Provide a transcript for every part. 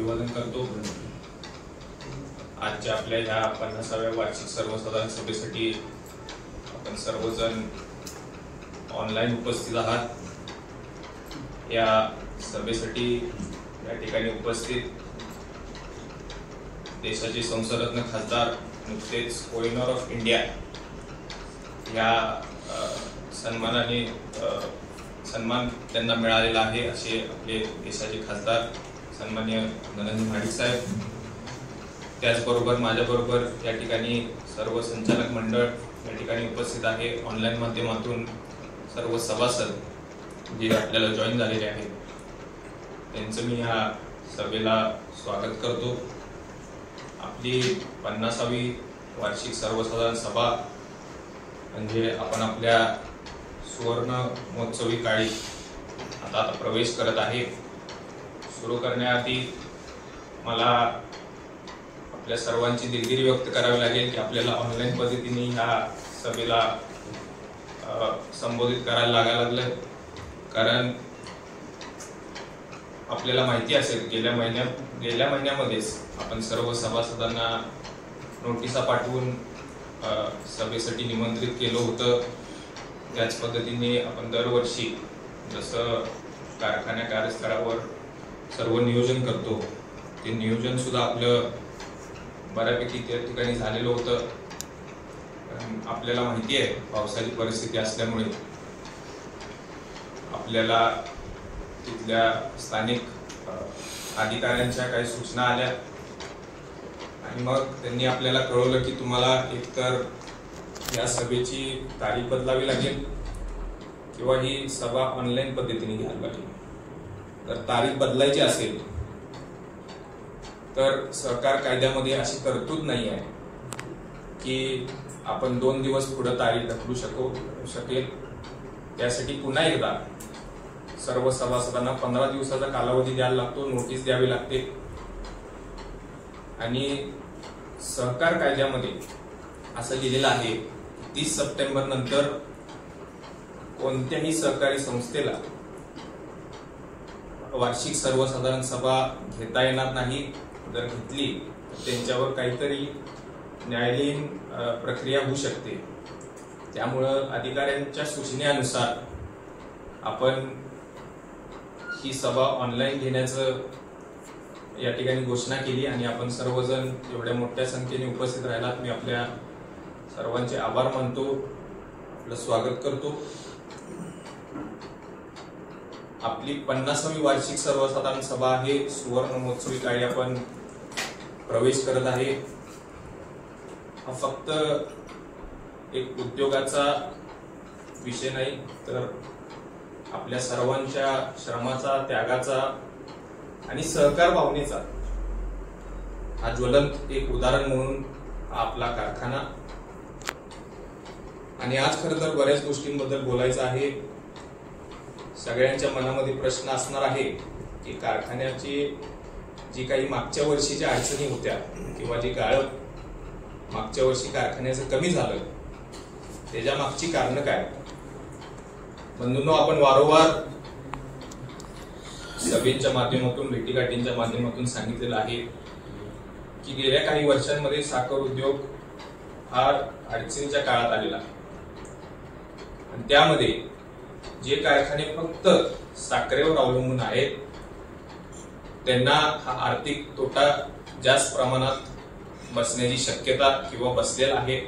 अभिवादन करतो। आजच्या आपल्या ह्या 50व्या वार्षिक सर्वसाधारण सभेसाठी आपण सर्वजण ऑनलाईन उपस्थित आहात। या सभेसाठी या ठिकाणी उपस्थित देशाचे संसदरत्न खासदार नुकतेच कोहिनूर ऑफ इंडिया या सन्मान त्यांना मिळालेला आहे असे आपले देशाचे खासदार सन्माननीय धनंजय महाडिक साहेब, त्याचबरोबर माझ्याबरोबर या ठिकाणी सर्व संचालक मंडळ या ठिकाणी उपस्थित आहे। ऑनलाईन माध्यमातून सर्व सभासद जे आपल्याला जॉईन झालेले आहेत त्यांचं मी या सभेला स्वागत करतो। आपली 50वी वार्षिक सर्वसाधारण सभा म्हणजे आपण आपल्या सुवर्ण महोत्सवी काळी आता प्रवेश करत आहे। सुरू करण्याआधी मला आपल्या सर्वांची दिलगिरी व्यक्त करावी लागेल की आपल्याला ऑनलाईन पद्धतीने ह्या सभेला संबोधित करायला लागायला लागलं, कारण आपल्याला माहिती असेल गेल्या महिन्यामध्येच आपण सर्व सभासदांना नोटिसा पाठवून सभेसाठी निमंत्रित केलं होतं। त्याच पद्धतीने आपण दरवर्षी जसं कारखान्या कार्यस्थळावर सर्व नियोजन करतो ते नियोजन सुद्धा आपलं बऱ्यापैकी त्या ठिकाणी झालेलं होतं। आपल्याला माहिती आहे पावसाची परिस्थिती असल्यामुळे आपल्याला तिथल्या स्थानिक अधिकाऱ्यांच्या काही सूचना आल्या आणि मग त्यांनी आपल्याला कळवलं की तुम्हाला एकतर या सभेची तारीख बदलावी लागेल किंवा ही सभा ऑनलाईन पद्धतीने घ्यावी लागेल। तर तारीख बदलायची असेल तर सहकार कायद्यामध्ये अशी तरतूद नाही आहे की आपण 2 दिवस पुढे तारीख ढकलू शकेल। त्यासाठी पुन्हा एकदा सर्व सभासदांना 15 दिवसाचा कालावधी द्यायला लागतो, नोटीस द्यावी लागते आणि सहकार कायद्यामध्ये असं लिहिलेलं आहे 30 सप्टेंबर नंतर कोणत्याही सहकारी संस्थेला वार्षिक सर्वसाधारण सभा घेता येणार नाही। जर घेतली तर त्यांच्यावर काहीतरी न्यायालयीन प्रक्रिया होऊ शकते। त्यामुळं अधिकाऱ्यांच्या सूचनेनुसार आपण ही सभा ऑनलाईन घेण्याचं या ठिकाणी घोषणा केली आणि आपण सर्वजण एवढ्या मोठ्या संख्येने उपस्थित राहिलात। मी आपल्या सर्वांचे आभार मानतो, आपलं स्वागत करतो। आपली 50वी वार्षिक सर्वसाधारण सभा आहे, सुवर्ण महोत्सवी काळी आपण प्रवेश करत आहे। हा फक्त एक उद्योगाचा विषय नाही तर आपल्या सर्वांच्या श्रमाचा, त्यागाचा आणि सहकार भावनेचा हा ज्वलंत एक उदाहरण म्हणून आपला कारखाना। आणि आज खरं तर बऱ्याच गोष्टींबद्दल बोलायचं आहे। सगळ्यांच्या मनामध्ये प्रश्न असणार आहे की कारखान्याची जी काही मागच्या वर्षीच्या अडचणी होत्या किंवा जी गाळप मागच्या वर्षी कारखान्याचं कमी झालं त्याच्या मागची कारण काय। बंधूंनो, आपण वारंवार सभेच्या माध्यमातून, भेटीगाठींच्या माध्यमातून सांगितलेलं आहे की गेल्या काही वर्षांमध्ये साखर उद्योग फार अडचणीच्या काळात आलेला आहे आणि त्यामध्ये जे कारखाने फक्त साखरेवर अवलंबून आहेत त्यांना हा आर्थिक तोटा जास्त प्रमाणात बसण्याची शक्यता किंवा बसलेला आहे।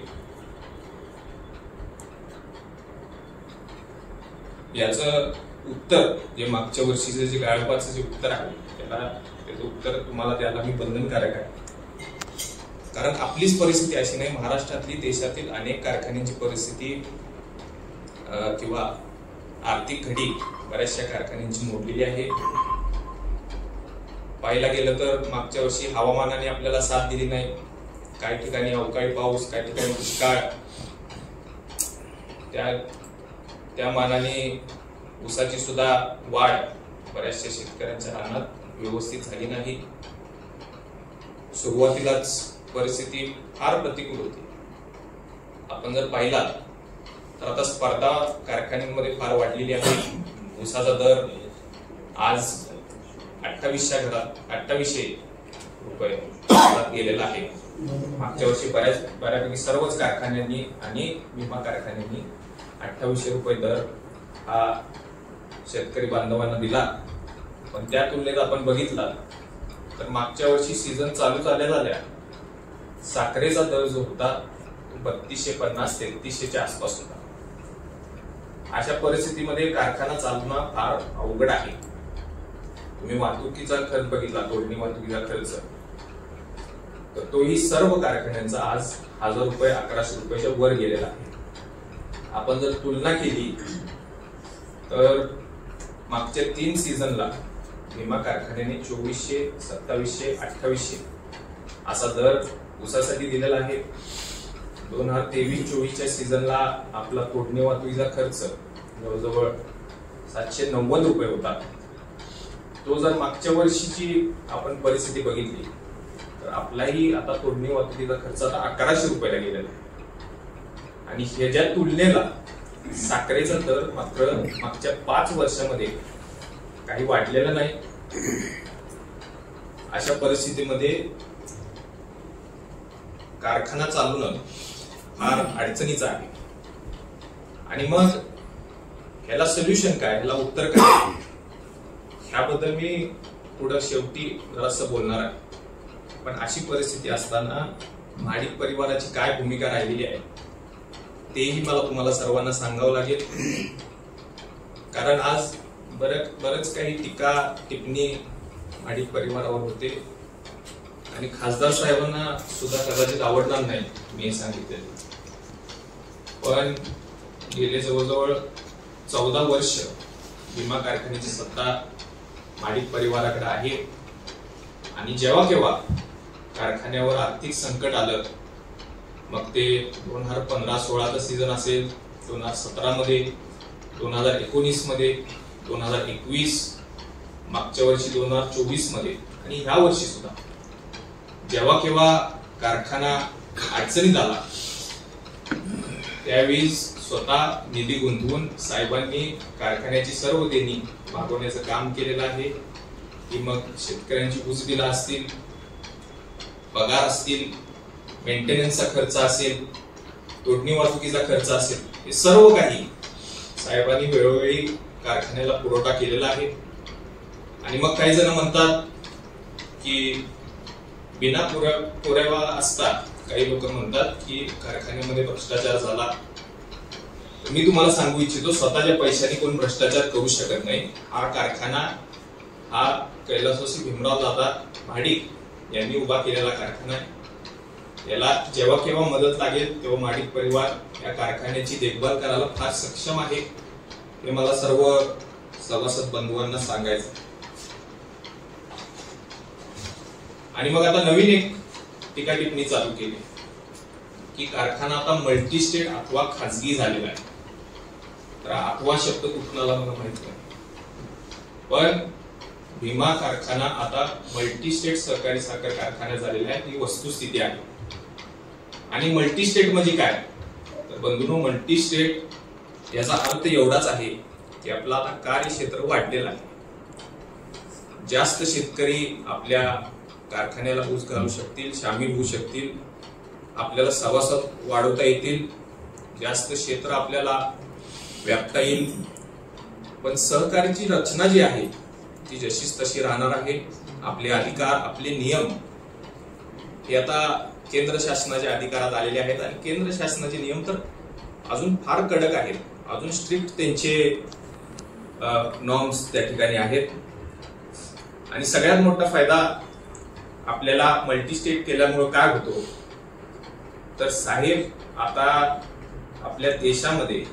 याचं उत्तर जे मागच्या वर्षीचं जे गाळपाचं जे उत्तर आहे त्याचं उत्तर तुम्हाला द्यायला मी बंधनकारक आहे, कारण आपलीच परिस्थिती अशी नाही, महाराष्ट्रातली, देशातील अनेक कारखान्यांची परिस्थिती किंवा आर्थिक घडी बऱ्याचशा कारखान्यांची मोडलेली आहे। पाहायला गेलं तर मागच्या वर्षी हवामानाने आपल्याला साथ दिली नाही, काही ठिकाणी अवकाळी पाऊस, काही ठिकाणी दुष्काळ, त्या मानाने ऊसाची सुद्धा वाढ बऱ्याचशा शेतकऱ्यांच्या रानात व्यवस्थित झाली नाही। सुरुवातीलाच परिस्थिती फार प्रतिकूल होती। आपण जर पाहिला तर आता स्पर्धा कारखान्यांमध्ये फार वाढलेली आहे। ऊसाचा दर आज 2800 रुपये गेलेला आहे. मागच्या वर्षी बऱ्यापैकी सर्वच कारखान्यांनी आणि विमा कारखान्यांनी 2800 रुपये दर हा शेतकरी बांधवांना दिला. पण त्या तुलनेत आपण बघितला तर मागच्या वर्षी सीझन चालू झाल्या साखरेचा दर जो होता तो 3250-3300च्या आसपास होता. अशा परिस्थितीमध्ये कारखाना चालवणं फार अवघड आहे. तुम्ही वाहतुकीचा खर्च बघितला, तोडणी वाहतुकीचा खर्च, तर तोही सर्व कारखान्यांचा आज 1000 रुपये 1100 रुपयाच्या वर गेलेला आहे. आपण जर तुलना केली तर मागच्या 3 सीझनला विमा कारखान्याने 2400, 2700, 2800 असा दर ऊसासाठी दिलेला आहे. 2023-24च्या सीझनला आपला तोडणी वाहतुकीचा खर्च जवळजवळ 790 रुपये होता. तो जर मागच्या वर्षीची आपण परिस्थिती बघितली तर आपलाही आता तोडणी वाहतुकीचा खर्च आता 1100 रुपयाला गेलेला आहे. आणि ह्याच्या तुलनेला साखरेचा दर मात्र मागच्या 5 वर्षामध्ये काही वाढलेला नाही. अशा परिस्थितीमध्ये कारखाना चालवणं फार अडचणीचं आहे. आणि मग ह्याला सोल्युशन काय, ह्याला उत्तर काय, ह्याबद्दल मी पुढे शेवटी जरासं बोलणार आहे. पण अशी परिस्थिती असताना महाडिक परिवाराची काय भूमिका राहिलेली आहे तेही मला तुम्हाला सर्वांना सांगावं लागेल. कारण आज बरंच काही टीका टिप्पणी महाडिक परिवारावर होते आणि खासदार साहेबांना सुद्धा कदाचित आवडणार नाही मी सांगितले. पण गेले जवळजवळ 14 वर्ष विमा कारखान्याची सत्ता महाडिक परिवाराकडे आहे. आणि जेव्हा केव्हा कारखान्यावर आर्थिक संकट आलं, मग ते 2015-16चा सीझन असेल, 2017 मध्ये, 2019 मध्ये, 2021, मागच्या वर्षी 2024 मध्ये आणि ह्या वर्षी सुद्धा जेव्हा केव्हा कारखाना अडचणीत आला त्यावेळी स्वतः निधी गुंतवून साहेबांनी कारखान्याची सर्व देणी भागवण्याचं काम केलेलं आहे. की मग शेतकऱ्यांची ऊसबिला असतील, पगार असतील, मेंटेनन्सचा खर्च असेल, तोडणी वाहतुकीचा खर्च असेल, हे सर्व काही साहेबांनी वेळोवेळी कारखान्याला पुरवठा केलेला आहे. आणि मग काही जण म्हणतात की बिना पुरावा असता काही लोक म्हणतात की कारखान्यामध्ये भ्रष्टाचार झाला. मी तुम्हाला सांगू इच्छितो, स्वतःच्या पैशाने कोण भ्रष्टाचार करू शकत नाही. हा कारखाना हा कैलासवासी भीमराव दादा महाडिक यांनी उभा केलेला कारखाना आहे. याला जेव्हा केव्हा मदत लागेल तेव्हा महाडिक परिवार या कारखान्याची देखभाल करायला फार सक्षम आहे, हे मला सर्व सभासद बंधूंना सांगायचं. आणि मग आता नवीन एक टीका टिप्पणी चालू केली की कारखाना आता मल्टी स्टेट अथवा खाजगी झालेला आहे. तर अथवा शब्द कुठून आला मला माहित नाही, पण भीमा कारखाना आता मल्टी स्टेट सहकारी साखर कारखाना झालेला आहे, ही वस्तुस्थिती आहे. आणि मल्टी स्टेट म्हणजे काय, तर बंधूंनो, मल्टी स्टेट याचा अर्थ एवढाच आहे की आपला आता कार्यक्षेत्र वाढलेलं आहे. जास्त शेतकरी आपल्या कारखान्याला ऊस घालू शकतील, सामील होऊ शकतील, आपल्याला सभासद वाढवता येतील, जास्त क्षेत्र आपल्याला व्यापता येईल. पण सहकार्याची रचना जी आहे ती जशीच तशी राहणार आहे. आपले अधिकार, आपले नियम हे आता केंद्र शासनाच्या अधिकारात आलेले आहेत आणि केंद्र शासनाचे नियम तर अजून फार कडक आहेत, अजून स्ट्रिक्ट त्यांचे नॉर्म्स त्या ठिकाणी आहेत. आणि सगळ्यात मोठा फायदा आपल्याला मल्टी स्टेट केल्यामुळे काय होतो, तर साहेब आता आपल्या देशामध्ये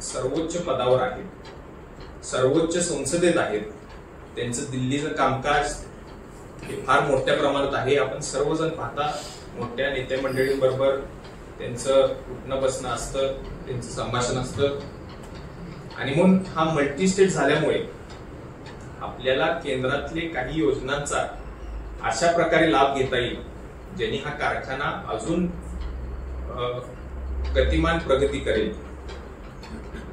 सर्वोच्च पदावर आहेत, सर्वोच्च संसदेत आहेत. त्यांचं दिल्लीचं कामकाज हे फार मोठ्या प्रमाणात आहे. आपण सर्वजण पाहता, मोठ्या नेते मंडळींबरोबर त्यांचं उठणं बसणं असतं, त्यांचं संभाषण असतं. आणि म्हणून हा मल्टी स्टेट झाल्यामुळे आपल्याला केंद्रातले काही योजनांचा अशा प्रकारे लाभ घेता येईल ज्यांनी हा कारखाना अजून गतिमान प्रगती करेल.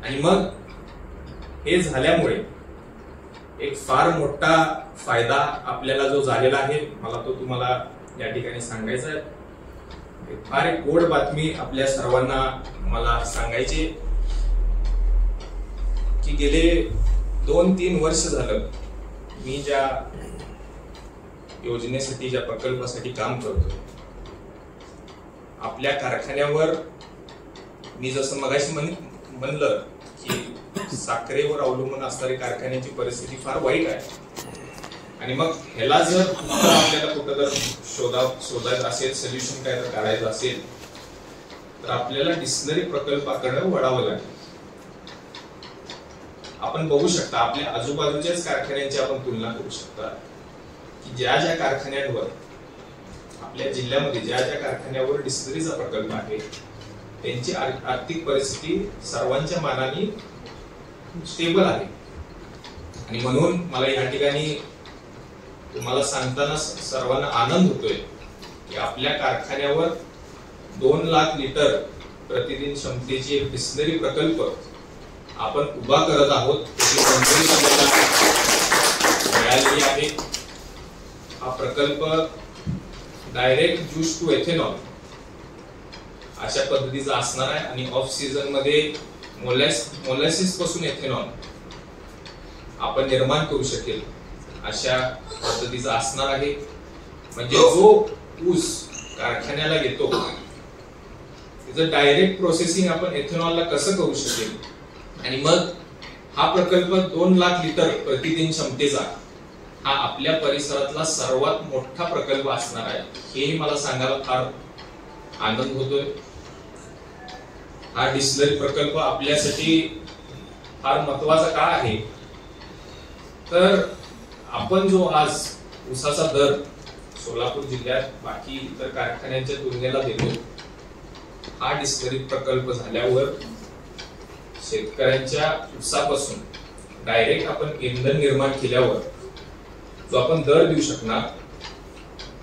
आणि मग हे झाल्यामुळे एक फार मोठा फायदा आपल्याला जो झालेला आहे, मला तो तुम्हाला या ठिकाणी सांगायचा आहे। फार एक गोड बातमी आपल्या सर्वांना मला सांगायची की गेले 2-3 वर्ष झालं मी ज्या योजनेसाठी, ज्या प्रकल्पासाठी काम करतोय, आपल्या कारखान्यावर मी जसं मगाशी म्हणलं की साखरेवर अवलंबून असणारी कारखान्याची परिस्थिती फार वाईट आहे। आणि मग ह्याला जर आपल्याला कुठं जर शोधायचं असेल, सोल्युशन काय तर काढायचं असेल, तर आपल्याला डिस्टिलरी प्रकल्पाकडे वळावं लागेल। आपण बघू शकता आपल्या आजूबाजूच्याच कारखान्यांची आपण तुलना करू शकता की ज्या ज्या कारखान्यांवर, आपल्या जिल्ह्यामध्ये ज्या ज्या कारखान्यावर डिस्टिलरीचा प्रकल्प आहे, त्यांची आर्थिक परिस्थिती सर्वांच्या मानाने स्टेबल आहे। आणि म्हणून मला या ठिकाणी तुम्हाला सांगताना सर्वांना आनंद होतोय की आपल्या कारखान्यावर 2 लाख लिटर प्रतिदिन क्षमतेची एक डिस्टिलरी प्रकल्प आपण उभा करत आहोत, त्याची मंजुरी आपल्याला मिळालेली आहे। हा प्रकल्प डायरेक्ट ज्यूस टू एथेनॉल अशा पद्धतीचा असणार आहे आणि ऑफ सीझन मध्ये मोलॅसिस पासून एथेनॉल आपण निर्माण करू शकेल अशा पद्धतीचा असणार आहे। म्हणजे जो ऊस कारखान्याला येतो त्याचं डायरेक्ट प्रोसेसिंग आपण एथेनॉलला कसं करू शकेल, आणि मग हा प्रकल्प 2 लाख लिटर प्रतिदिन क्षमतेचा हा आपल्या परिसरातला सर्वात मोठा प्रकल्प असणार आहे, हेही मला सांगायला फार आनंद होतोय। हा डिस्टिलरी प्रकल्प आपल्यासाठी फार महत्वाचा का आहे, तर आपण जो आज ऊसाचा दर सोलापूर जिल्ह्यात बाकी इतर कारखान्यांच्या तुलनेला देतो, हा डिस्टिलरी प्रकल्प झाल्यावर शेतकऱ्यांच्या ऊसापासून डायरेक्ट आपण इंधन निर्माण केल्यावर जो आपण दर देऊ शकणार,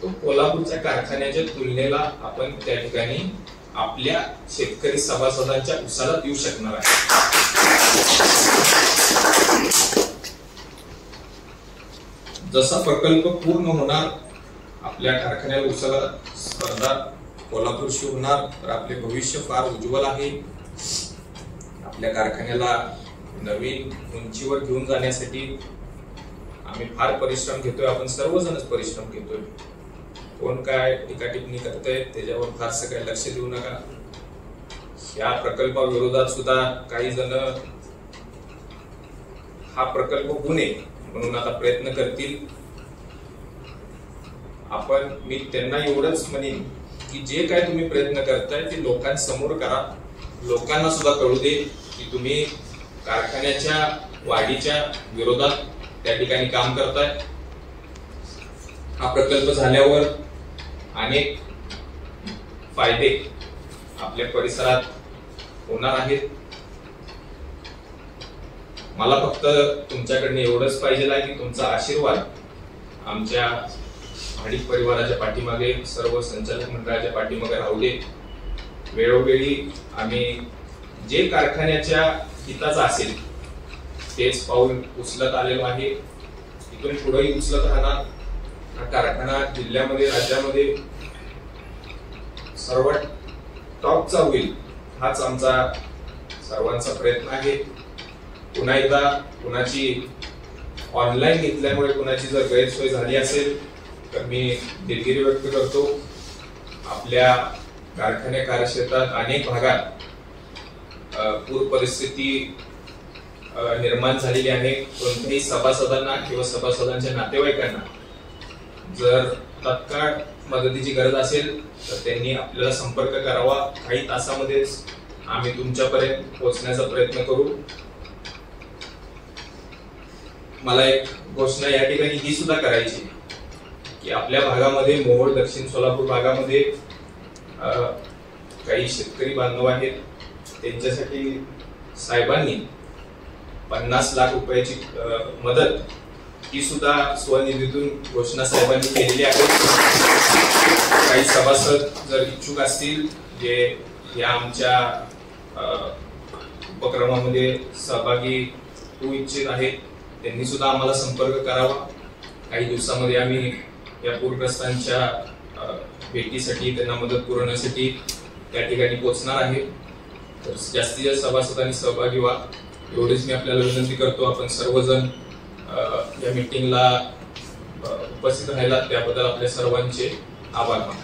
तो कोल्हापूरच्या कारखान्याच्या तुलनेला आपण त्या ठिकाणी आपल्या शेतकरी सभासदांच्या ऊसाला देऊ शकणार आहे। जसा प्रकल्प पूर्ण होणार, आपल्या कारखान्याला ऊसाला स्पर्धा कोल्हापूरशी होणार, तर आपले भविष्य फार उज्ज्वल आहे। आपल्या कारखान्याला नवीन उंचीवर घेऊन जाण्यासाठी आम्ही फार परिश्रम घेतोय, आपण सर्वजणच परिश्रम घेतोय। कोण काय टीकाटिप्पणी करतंय त्याच्यावर फारसं काही लक्ष देऊ नका। या प्रकल्पाविरोधात सुद्धा काही जण हा प्रकल्प होऊ नये म्हणून आता प्रयत्न करतील। मी त्यांना एवढंच म्हणेन की जे काय तुम्ही प्रयत्न करताय ते लोकांसमोर करा, लोकांना सुद्धा कळू दे की तुम्ही कारखान्याच्या वाढीच्या विरोधात त्या ठिकाणी काम करताय। हा प्रकल्प झाल्यावर अनेक फायदे आपल्या परिसरात होणार आहेत। मला फक्त तुमच्याकडनं एवढंच पाहिजे आहे की तुमचा आशीर्वाद आमच्या भाडिक परिवाराच्या पाठीमागे, सर्व संचालक मंडळाच्या पाठीमागे राहू दे। वेळोवेळी आम्ही जे कारखान्याच्या हिताचं असेल तेच पाऊल उचलत आलेलो आहे, इथून पुढेही उचलत राहणार। हा कारखाना जिल्ह्यामध्ये, राज्यामध्ये सर्वात टॉपचा होईल हाच आमचा सर्वांचा प्रयत्न आहे। पुन्हा एकदा कुणाची ऑनलाईन घेतल्यामुळे कुणाची जर गैरसोय झाली असेल तर मी दिलगिरी व्यक्त करतो। आपल्या कारखान्या कार्यक्षेत्रात अनेक भागात पूर परिस्थिती निर्माण झालेली आहे। कोणत्याही सभासदांना किंवा सभासदांच्या नातेवाईकांना जर तत्काळ मदतीची गरज असेल तर त्यांनी आपल्याला संपर्क करावा। काही तासामध्येच आम्ही तुमच्यापर्यंत पोहोचण्याचा प्रयत्न करू। मला एक घोषणा या ठिकाणी ही सुद्धा करायची की आपल्या भागामध्ये, मोहोळ दक्षिण सोलापूर भागामध्ये काही शेतकरी बांधव आहेत, त्यांच्यासाठी साहेबांनी 50 लाख रुपयाची मदत ही सुद्धा स्वनिधीतून घोषणा साहेबांनी केलेली आहे। काही सभासद जर इच्छुक असतील जे या आमच्या उपक्रमामध्ये सहभागी होऊ इच्छित आहेत त्यांनी सुद्धा आम्हाला संपर्क करावा. काही दिवसामध्ये आम्ही या पूरग्रस्तांच्या भेटीसाठी, त्यांना मदत पुरवण्यासाठी त्या ठिकाणी पोहोचणार आहे. तर जास्तीत जास्त सभासदांनी सहभागी व्हा एवढीच मी आपल्याला विनंती करतो. आपण सर्वजण या मीटिंगला उपस्थित राहिलात त्याबद्दल आपल्या सर्वांचे आभार मानतो.